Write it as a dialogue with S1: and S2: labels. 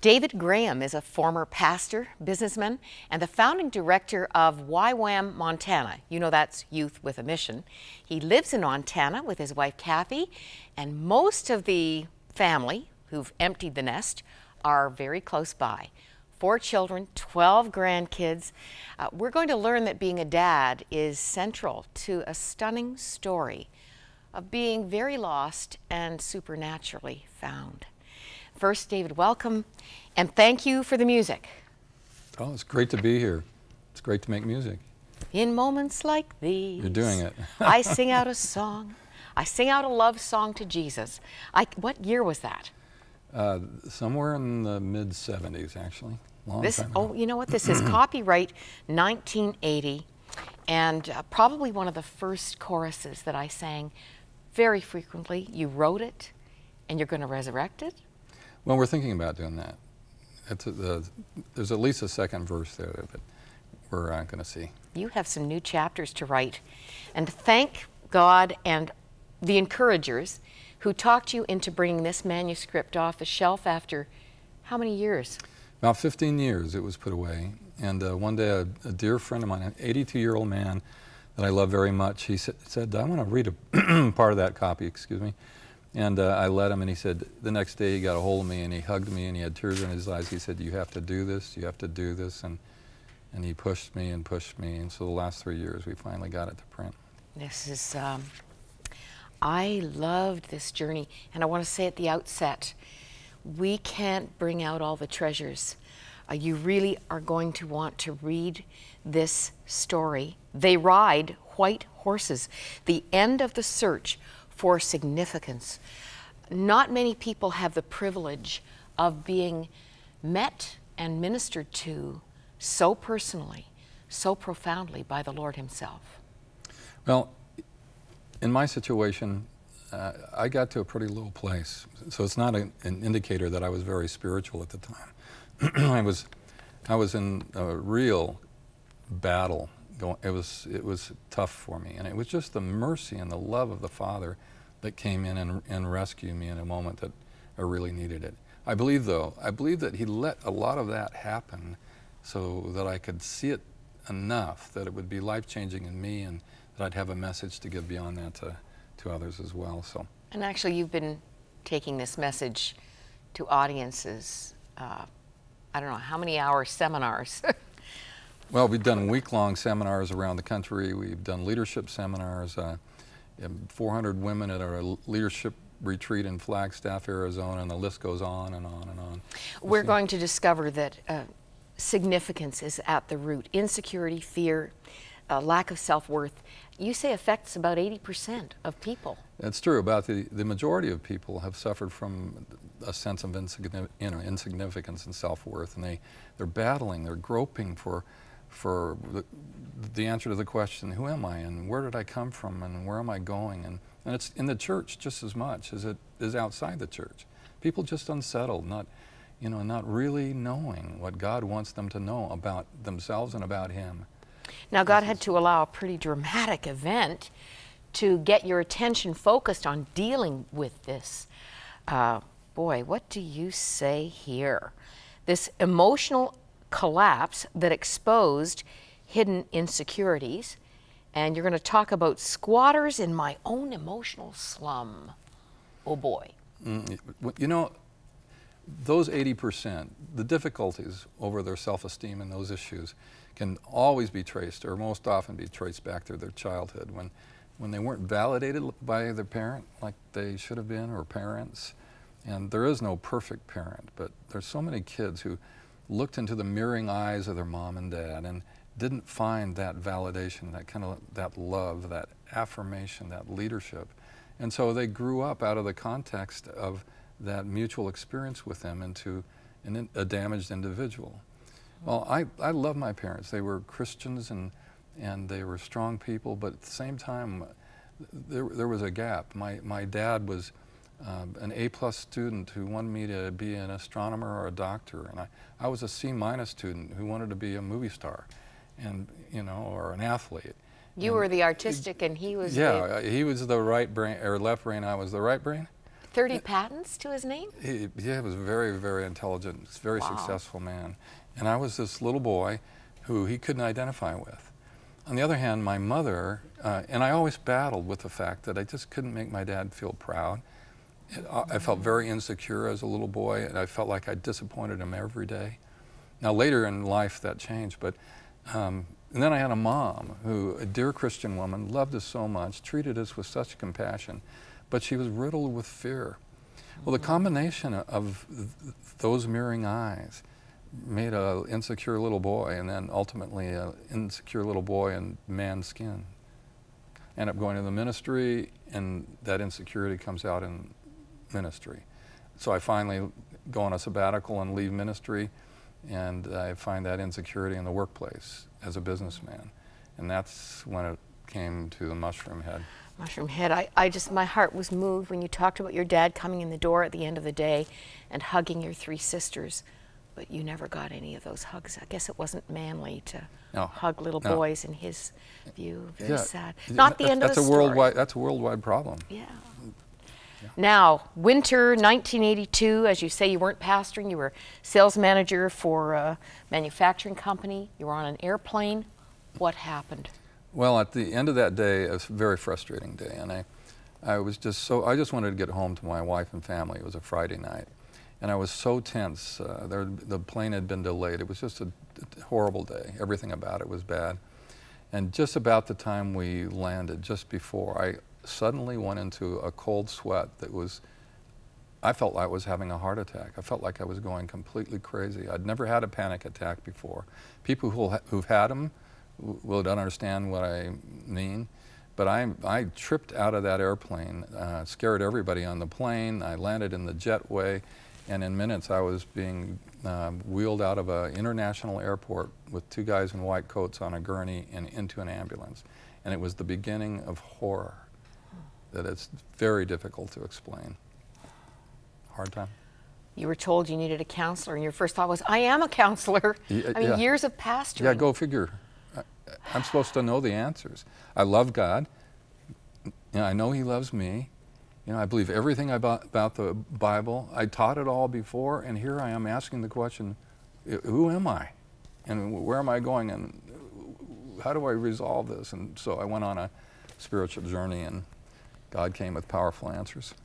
S1: David Graham is a former pastor, businessman, and the founding director of YWAM Montana. You know, that's Youth with a Mission. He lives in Montana with his wife Kathy, and most of the family who've emptied the nest are very close by. 4 children, 12 grandkids. We're going to learn that being a dad is central to a stunning story of being very lost and supernaturally found. First, David, welcome, and thank you for the music.
S2: Oh, it's great to be here. It's great to make music.
S1: In moments like these,
S2: you're doing it.
S1: I sing out a song. I sing out a love song to Jesus. What year was that?
S2: Somewhere in the mid-70s, actually. Long time ago.
S1: Oh, you know what? This is copyright 1980, and probably one of the first choruses that I sang very frequently. You wrote it, and you're going to resurrect it?
S2: Well, we're thinking about doing that. There's at least a second verse there that we're going to see.
S1: You have some new chapters to write. And thank God and the encouragers who talked you into bringing this manuscript off the shelf after how many years?
S2: About 15 years it was put away. And one day a dear friend of mine, an 82-year-old man that I love very much, he said, I want to read a part of that copy, excuse me. And I let him, and he said, the next day he got a hold of me and he hugged me and he had tears in his eyes. He said, you have to do this, you have to do this. And he pushed me and pushed me. And so the last 3 years we finally got it to print.
S1: This is, I loved this journey. And I want to say at the outset, we can't bring out all the treasures. You really are going to want to read this story. They ride white horses. The end of the search for significance. Not many people have the privilege of being met and ministered to so personally, so profoundly by the Lord Himself. Well,
S2: in my situation, I got to a pretty low place, so it's not an indicator that I was very spiritual at the time. I was in a real battle. It was tough for me, and it was just the mercy and the love of the Father that came in and rescued me in a moment that I really needed it. I believe that He let a lot of that happen so that I could see it enough that it would be life-changing in me, and that I'd have a message to give beyond that to others as well. So.
S1: And actually, you've been taking this message to audiences, I don't know, how many hour seminars?
S2: Well, we've done week-long seminars around the country. We've done leadership seminars, 400 women at our leadership retreat in Flagstaff, Arizona, and the list goes on and on and on.
S1: We're going to discover that significance is at the root. Insecurity, fear, lack of self-worth, you say affects about 80% of people.
S2: That's true. About the majority of people have suffered from a sense of insignificance and self-worth, and they're battling, they're groping for the answer to the question, who am I, and where did I come from, and where am I going? And it's in the church just as much as it is outside the church. People just unsettled, not really knowing what God wants them to know about themselves and about Him.
S1: Now, God had to allow a pretty dramatic event to get your attention focused on dealing with this. Boy, what do you say here? This emotional collapse that exposed hidden insecurities, and you're going to talk about squatters in my own emotional slum. Oh boy.
S2: You know, those 80%, the difficulties over their self-esteem and those issues can always be traced, or most often be traced back to their childhood, when they weren't validated by their parent like they should have been, or parents. And there is no perfect parent, but there's so many kids who looked into the mirroring eyes of their mom and dad and didn't find that validation, that love, that affirmation, that leadership. And so they grew up out of the context of that mutual experience with them into a damaged individual. Well, I love my parents. They were Christians and they were strong people, but at the same time, there was a gap. My dad was an A+ student who wanted me to be an astronomer or a doctor, and I was a C- student who wanted to be a movie star, and or an athlete.
S1: You were the artistic, and he was
S2: he was the right brain or left brain. I was the right brain.
S1: 30 patents to his name?
S2: He was very, very intelligent, very
S1: Wow.
S2: successful man. And I was this little boy who he couldn't identify with. On the other hand, my mother, and I always battled with the fact that I just couldn't make my dad feel proud. I felt very insecure as a little boy, and I felt like I disappointed him every day. Now later in life that changed, but and then I had a mom who, a dear Christian woman, loved us so much, treated us with such compassion, but she was riddled with fear. Well, the combination of those mirroring eyes made an insecure little boy, and then ultimately an insecure little boy in man's skin. Ended up going to the ministry, and that insecurity comes out in ministry. So I finally go on a sabbatical and leave ministry, and I find that insecurity in the workplace as a businessman. And that's when it came to the mushroom head.
S1: Mushroom Head, my heart was moved when you talked about your dad coming in the door at the end of the day and hugging your 3 sisters, but you never got any of those hugs. I guess it wasn't manly to hug little boys in his view. Very sad. Not the end of the story.
S2: That's a worldwide problem.
S1: Yeah. Now, winter 1982, as you say, you weren't pastoring, you were sales manager for a manufacturing company. You were on an airplane. What happened?
S2: Well, at the end of that day, it was a very frustrating day, and I just wanted to get home to my wife and family. It was a Friday night, and I was so tense. The plane had been delayed. It was just a horrible day. Everything about it was bad. And just about the time we landed, just before, I suddenly went into a cold sweat that was, I felt like I was having a heart attack. I felt like I was going completely crazy. I'd never had a panic attack before. People who've had them will understand what I mean, but I tripped out of that airplane, scared everybody on the plane. I landed in the jetway, and in minutes I was being wheeled out of an international airport with 2 guys in white coats on a gurney and into an ambulance. And it was the beginning of horror that it's very difficult to explain. Hard time.
S1: You were told you needed a counselor, and your first thought was, I am a counselor. I mean, years of pastoring.
S2: Yeah, go figure. I'm supposed to know the answers. I love God. I know He loves me. I believe everything about the Bible. I taught it all before, and here I am asking the question, who am I? And where am I going? And how do I resolve this? And so I went on a spiritual journey, and God came with powerful answers.